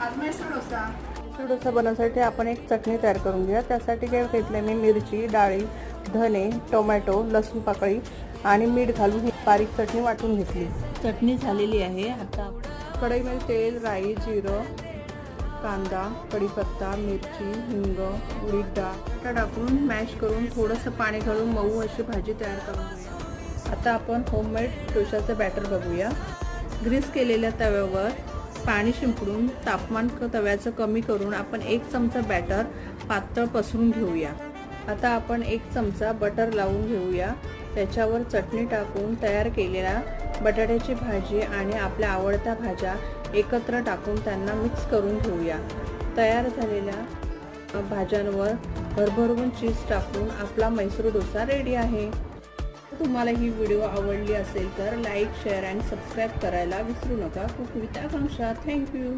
आज मैसूर डोसा बनवण्यासाठी आपण एक चटणी तयार करून घेऊया। त्यासाठी काय घेतले मी मिरची, डाळी, धने, टोमॅटो, लसूण पाकळी आणि मीठ घालून ही बारीक चटणी वाटून घेतली। चटणी झालेली आहे। आता कढईमध्ये तेल, राई, जिरं, कांदा, कढीपत्ता, मिरची, हिंग, उडीद डाळ टाकून मॅश करून थोडंसं पाणी घालून मऊ अशी भाजी तयार करून घेऊया। आता आपण होममेड डोशाचं बॅटर बघूया। ग्रीस केलेल्या तव्यावर पाणी शिंपडून तापमान तव्याचं कमी करून आपण 1 चमचा बॅटर पातळ पसरून घेऊया। आता आपण 1 चमचा बटर लावून घेऊया। त्याच्यावर चटणी टाकून तयार केलेल्या बटाट्याची भाजी आणि आपल्या आवडत्या भाज्या एकत्र टाकून त्यांना मिक्स करून घेऊया। तयार झालेल्या भाज्यांवर भरभरून चीज टाकून आपला मैसूर डोसा रेडी आहे। तुम्हाला ही व्हिडिओ आवडली असेल तर लाईक, शेअर आणि सबस्क्राईब करायला विसरू नका। Cook with Akanksha. थँक्यू।